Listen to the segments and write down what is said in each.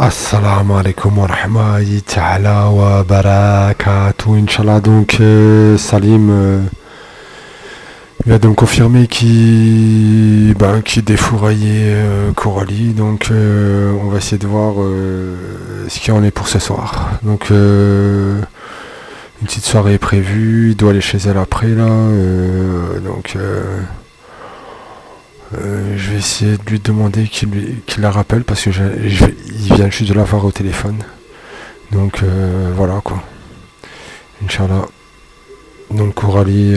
Assalamu alaikum wa rahmatullahi ta'ala wa barakatuh. Inch'Allah, donc Salim vient de me confirmer qu'il défouraillait Coralie. Donc on va essayer de voir ce qu'il en est pour ce soir. Donc une petite soirée est prévue, il doit aller chez elle après là. Je vais essayer de lui demander qu'il la rappelle parce que il vient juste de la voir au téléphone. Donc voilà quoi. Inch'Allah. Donc Coralie,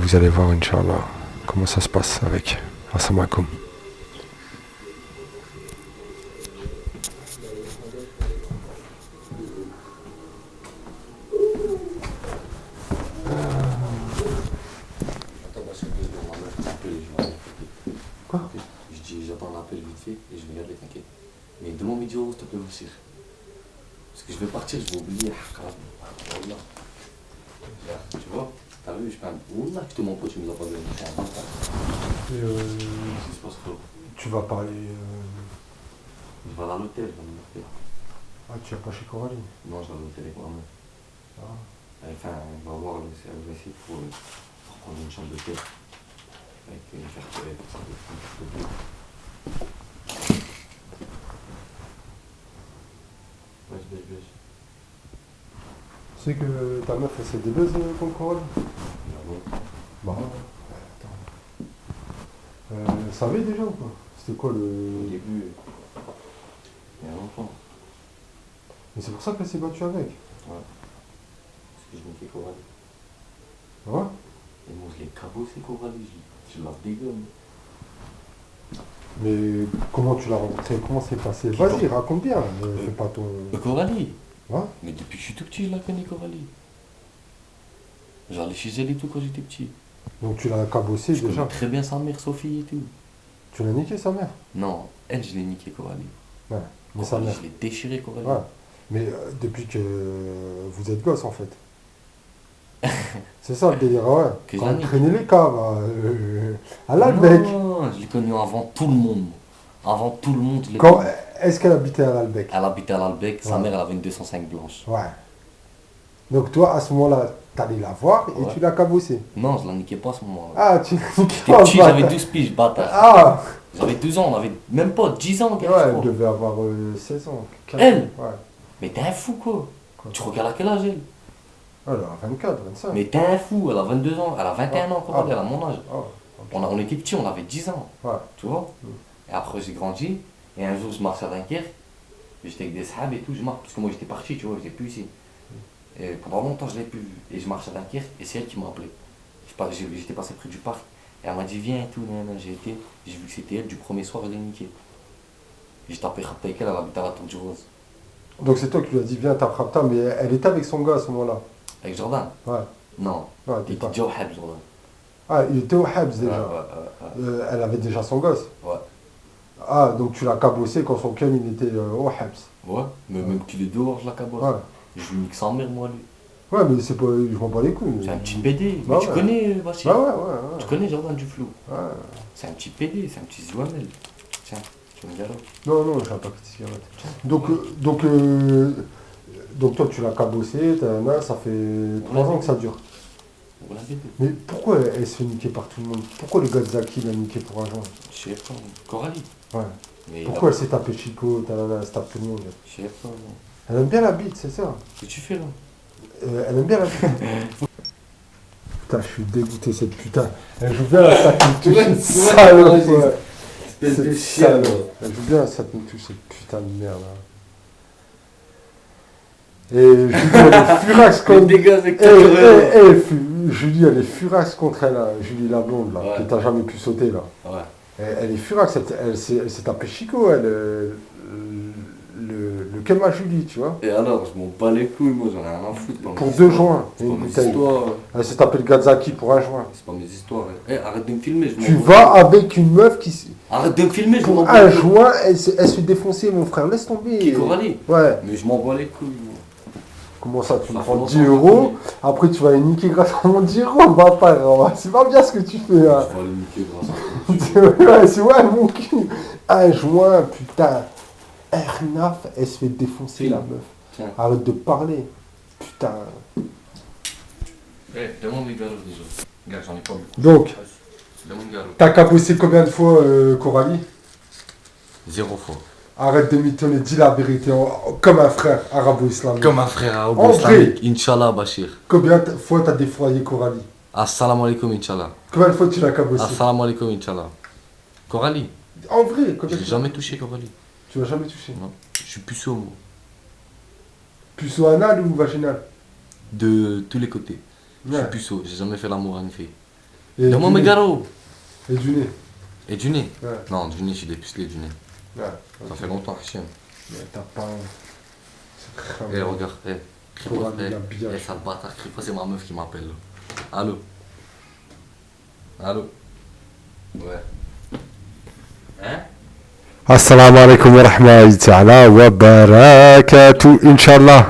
vous allez voir Inch'Allah comment ça se passe avec. Assalamu alaikum. Quoi? Je dis, j'attends l'appel vite fait et je vais regarder, t'inquiète. Mais demande midi s'il te plaît aussi. Parce que je vais partir, je vais oublier. Wallah. Tu vois? T'as vu, je peux. Wallah, que mon pote, tu nous as pas donné. Qu'est-ce qui se passe, frérot? Tu vas parler. Je vais aller à l'hôtel, je vais à l'hôtel. Ah, tu vas pas chez Coralie? Non, je vais à l'hôtel avec ma mère. Ah. Enfin, on va voir, on va essayer pour prendre une chambre d'hôtel. Avec une fertile, ça doit être un peu plus. Tu sais que ta meuf elle s'est des buzz contre Coralie? Ah bon? Bah attends. Elle savait déjà ou pas? C'était quoi Au le. début, il y a longtemps. Mais c'est pour ça qu'elle s'est battue avec? Ouais. Parce que je niquais Coralie. Ouais? Et moi, je l'ai cabossé Coralie, je la dégomme. Mais comment tu l'as rencontré? Comment c'est passé? Vas-y, raconte bien. Fais pas ton. Coralie? Ouais? Mais depuis que je suis tout petit, je la connais, Coralie. J'allais chez elle et tout quand j'étais petit. Donc tu l'as cabossé Je déjà? connais très bien sa mère, Sophie et tout. Tu l'as niqué sa mère? Non, elle, je l'ai niqué, Coralie. Ouais. Mais sa Coralie, mère? je l'ai déchiré, Coralie. Ouais. Mais depuis que vous êtes gosse en fait. C'est ça le délire, ouais. Que Quand j'en on ai. traînait les caves à l'Albec. Non, je l'ai connue avant tout le monde. Avant tout le monde, je l'ai Quand... connue. Est-ce qu'elle habitait à l'Albec? Elle habitait à l'Albec, sa Ouais. mère, elle avait une 205 blanche. Ouais. Donc toi, à ce moment-là, t'allais la voir et Ouais. tu l'as cabossé. Non, je la niquais pas à ce moment-là. Ah, tu l'as niqué J'étais pas, petit, bâtard. j'avais 12 piges, bâtard. Ah J'avais 12 ans, on avait même pas 10 ans, gars, ouais, je elle crois. devait avoir 16 ans. 15 Elle? ans. Ouais. Mais t'es un fou, quoi. Quoi? Tu regardes à quel âge, elle? Elle a 24, 25. Mais t'es un fou, elle a 22 ans, elle a 21 ans, Ah. elle a mon âge. Ah, ok. On était petits, on avait 10 ans, Ouais. tu vois. Mm. Et après, j'ai grandi, et un jour, je marchais à Dunkerque, j'étais avec des sahabs et tout, je marche, parce que moi, j'étais parti, tu vois, j'étais plus ici. Et pendant longtemps, je l'ai plus vu. Et je marchais à Dunkerque, et c'est elle qui m'a appelé. J'étais passé près du parc, et elle m'a dit, viens et tout, j'ai été, j'ai vu que c'était elle, du premier soir, elle est niquée. J'ai tapé Khabta avec elle, elle habitait à la Tour du Rose. Donc c'est toi qui lui as dit viens t'apprends, mais elle était avec son gars à ce moment-là. Avec Jordan? Ouais. Non, Ouais, il t'es était pas. déjà au Hab, Jordan. Ah, il était au Habs déjà. Ouais. Elle avait déjà son gosse. Ouais. Ah, donc tu l'as cabossé quand son cam il était au Habs. Ouais, mais même qu'il est dehors, je la cabosse. Ouais. Je lui nique sa mère, moi, lui. Ouais, mais c'est pas. Je m'en bats les couilles. C'est un petit PD. Bah Mais tu ouais. connais, Bachir. Bah ouais. Tu connais Jordan Duflou. Ouais. C'est un petit PD, c'est un petit Zouamel. Tiens, tu me diras. Non, je n'ai pas pris de cigarette. Donc toi tu l'as cabossé, ça fait 3 ans que ça dure. On l'a bébé. Mais pourquoi elle se fait niquer par tout le monde? Pourquoi le gars de Zaki l'a niqué pour un joint? Je sais pas, Coralie. Ouais. Mais Pourquoi elle s'est tapée Chico, elle se tape tout le monde? Je sais pas, non. Elle aime bien la bite, c'est ça. Qu'est-ce que tu fais là? Elle aime bien la bite. Putain, je suis dégoûté cette putain. Elle joue bien à ça qui me touche, Ouais, cette ouais, salope, ouais, ouais. espèce de Cette chien, salope. là. Elle joue bien à ça qui me touche, cette putain de merde. Là. Et Julie, elle est furax Comme contre... des gars avec Julie, elle est furax contre elle, là. Julie la blonde, là, Ouais. que t'as jamais pu sauter, là. Ouais. Elle est furax, elle s'est tapée Chico, elle. Le Kema Julie, tu vois. Et alors, je m'en bats les couilles, moi, j'en ai rien à foutre. Pour 2 joints. C'est et pas une mes bouteille. histoires. Elle s'est tapée le Gazaki pour un joint. C'est pas mes histoires. Arrête de me filmer, je m'en Tu bats. vas avec une meuf qui. Arrête de me filmer, je m'en Pour bats. un les couilles. joint, elle se défonçait, mon frère. Laisse tomber. Qui, Coralie? Ouais. Mais je m'en bats les couilles, moi. Comment ça, tu me Ça prends fait 10 longtemps euros, après tu vas les niquer grâce à mon 10 euros, bâtard. C'est pas bien ce que tu fais, hein. Je vais aller niquer grâce à toi. Ouais, c'est ouais, mon cul. Un joint, putain. Ernaf, elle se fait défoncer Tiens. la meuf. Tiens. Arrête de parler. Putain. Demande les garots déjà. Regarde, j'en ai pas beaucoup. Donc, Demande garots. t'as cabossé combien de fois, Coralie? 0 fois. Arrête de mitonner, dis la vérité, comme un frère arabo-islamique. Comme un frère En arabo-islamique. Inch'Allah, Bachir. Combien de fois t'as défroyé Coralie? Assalamu alaikum, Inch'Allah. Combien de fois tu l'as cabossé? Assalamu alaikum, Inch'Allah. Coralie. En vrai, Je combien l'ai de jamais touché, Coralie. Tu l'as jamais touché? Non. Je suis puceau, moi. Puceau anal ou vaginal? De tous les côtés. Je Ouais. suis puceau. J'ai jamais fait l'amour à une fille. Et Demande du mes nez. garots. Et du nez. Et du nez. Ouais. Non, du nez, je suis dépucelé du nez. Ouais. Ça fait longtemps, Hachem. Mais t'as pas. C'est Eh, très regarde, eh. Crie pas, Coralie, eh. la biatch. Eh, sale bâtard, crie pas, c'est ma meuf qui m'appelle là. Allô? Allô? Ouais. Hein? Assalamu alaikum wa rahmatullahi wa barakatuh, Inch'Allah.